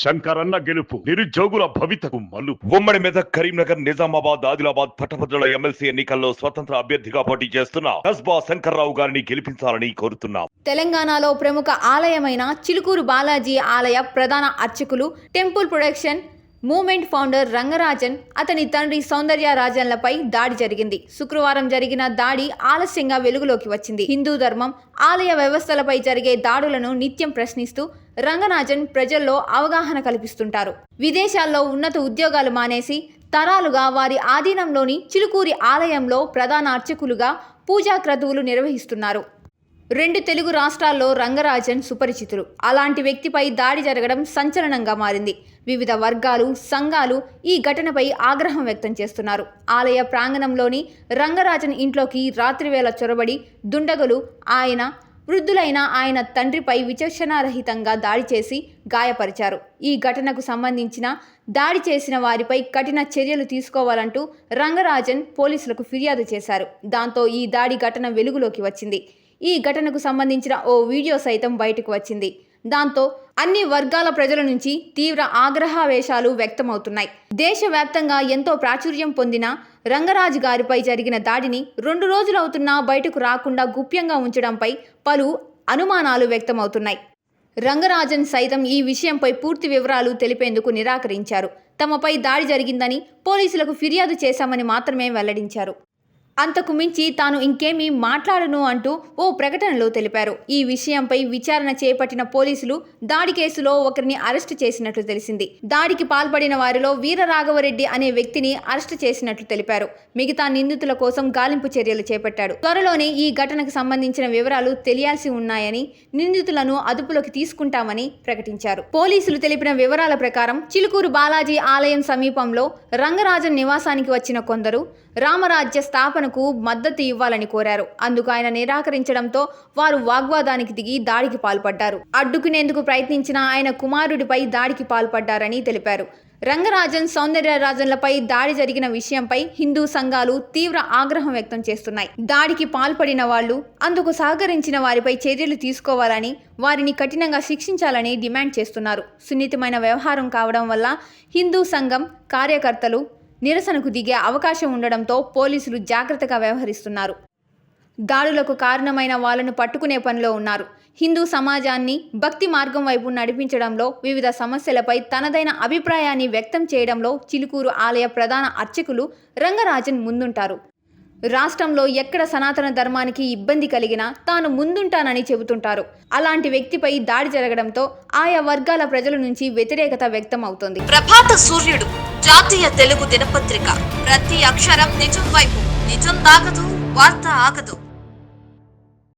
శంకరన్న గెలుపు నిరుద్యోగుల భవితకు మలుపు. ఉమ్మడి మెదక్, కరీంనగర్, నిజామాబాద్, ఆదిలాబాద్ పట్టభద్రుల ఎమ్మెల్సీ ఎన్నికల్లో స్వతంత్ర అభ్యర్థిగా పోటీ చేస్తున్న కస్బా శంకర్రావు గారిని గెలిపించాలని కోరుతున్నాం. తెలంగాణలో ప్రముఖ ఆలయమైన చిలుకూరు బాలాజీ ఆలయ ప్రధాన అర్చకులు, temple production movement founder Rangarajan, అతని తండ్రి సౌందర్య రాజన్లపై దాడి జరిగింది. శుక్రవారం జరిగిన దాడి ఆలస్యంగా వెలుగులోకి వచ్చింది. హిందూ ధర్మం, ఆలయ వ్యవస్థలపై జరిగే దాడులను నిత్యం ప్రశ్నిస్తూ రంగరాజన్ ప్రజల్లో అవగాహన కల్పిస్తుంటారు. విదేశాల్లో ఉన్నత ఉద్యోగాలు మానేసి తరాలుగా వారి ఆధీనంలోని చిలుకూరి ఆలయంలో ప్రధాన అర్చకులుగా పూజా క్రతువులు నిర్వహిస్తున్నారు. 2 తెలుగు రాష్ట్రాల్లో రంగరాజన్ సుపరిచితులు. అలాంటి వ్యక్తిపై దాడి జరగడం సంచలనంగా మారింది. వివిధ వర్గాలు, సంఘాలు ఈ ఘటనపై ఆగ్రహం వ్యక్తం చేస్తున్నారు. ఆలయ ప్రాంగణంలోని రంగరాజన్ ఇంట్లోకి రాత్రివేళ చొరబడి దుండగులు వృద్ధులైన ఆయన తండ్రిపై విచక్షణారహితంగా దాడి చేసి గాయపరిచారు. ఈ ఘటనకు సంబంధించిన దాడి చేసిన వారిపై కఠిన చర్యలు తీసుకోవాలంటూ రంగరాజన్ పోలీసులకు ఫిర్యాదు చేశారు. దాంతో ఈ దాడి ఘటన వెలుగులోకి వచ్చింది. ఈ ఘటనకు సంబంధించిన ఓ వీడియో సైతం బయటకు వచ్చింది. దాంతో అన్ని వర్గాల ప్రజల నుంచి తీవ్ర ఆగ్రహావేశాలు వ్యక్తమవుతున్నాయి. దేశవ్యాప్తంగా ఎంతో ప్రాచుర్యం పొందిన రంగరాజు గారిపై జరిగిన దాడిని 2 రోజులవుతున్నా బయటకు రాకుండా గుప్యంగా ఉంచడంపై పలు అనుమానాలు వ్యక్తమవుతున్నాయి. రంగరాజన్ సైతం ఈ విషయంపై పూర్తి వివరాలు తెలిపేందుకు నిరాకరించారు. తమపై దాడి జరిగిందని పోలీసులకు ఫిర్యాదు చేశామని మాత్రమే వెల్లడించారు. అంతకు మించి తాను ఇంకేమీ మాట్లాడను అంటూ ఓ ప్రకటనలో తెలిపారు. ఈ విషయంపై విచారణ చేపట్టిన పోలీసులు దాడి కేసులో ఒకరిని అరెస్టు చేసినట్లు తెలిసింది. దాడికి పాల్పడిన వారిలో వీరరాఘవరెడ్డి అనే వ్యక్తిని అరెస్టు చేసినట్లు తెలిపారు. మిగతా నిందితుల కోసం గాలింపు చర్యలు చేపట్టాడు. త్వరలోనే ఈ ఘటనకు సంబంధించిన వివరాలు తెలియాల్సి ఉన్నాయని, నిందితులను అదుపులోకి తీసుకుంటామని ప్రకటించారు. పోలీసులు తెలిపిన వివరాల ప్రకారం చిలుకూరు బాలాజీ ఆలయం సమీపంలో రంగరాజన్ నివాసానికి వచ్చిన కొందరు రామరాజ్య స్థాపనకు మద్దతు ఇవ్వాలని కోరారు. అందుకు ఆయన నిరాకరించడంతో వారు వాగ్వాదానికి దిగి దాడికి పాల్పడ్డారు. అడ్డుకునేందుకు ప్రయత్నించిన ఆయన కుమారుడిపై దాడికి పాల్పడ్డారని తెలిపారు. రంగరాజన్, సౌందర్య రాజన్లపై దాడి జరిగిన విషయంపై హిందూ సంఘాలు తీవ్ర ఆగ్రహం వ్యక్తం చేస్తున్నాయి. దాడికి పాల్పడిన వాళ్ళు, అందుకు సహకరించిన వారిపై చర్యలు తీసుకోవాలని, వారిని కఠినంగా శిక్షించాలని డిమాండ్ చేస్తున్నారు. సున్నితమైన వ్యవహారం కావడం వల్ల హిందూ సంఘం కార్యకర్తలు నిరసనకు దిగే అవకాశం ఉండడంతో పోలీసులు జాగ్రత్తగా వ్యవహరిస్తున్నారు. దాడులకు కారణమైన వాళ్లను పట్టుకునే పనిలో ఉన్నారు. హిందూ సమాజాన్ని భక్తి మార్గం వైపు నడిపించడంలో, వివిధ సమస్యలపై తనదైన అభిప్రాయాన్ని వ్యక్తం చేయడంలో చిలుకూరు ఆలయ ప్రధాన అర్చకులు రంగరాజన్ ముందుంటారు. రాష్ట్రంలో ఎక్కడ సనాతన ధర్మానికి ఇబ్బంది కలిగినా తాను ముందుంటానని చెబుతుంటారు. అలాంటి వ్యక్తిపై దాడి జరగడంతో ఆయా వర్గాల ప్రజల నుంచి వ్యతిరేకత వ్యక్తం అవుతోంది. ప్రభాత సూర్యుడు జాతీయ తెలుగు దినపత్రిక. ప్రతి అక్షరం నిజం వైపు. నిజం దాగదు, వార్త ఆగదు.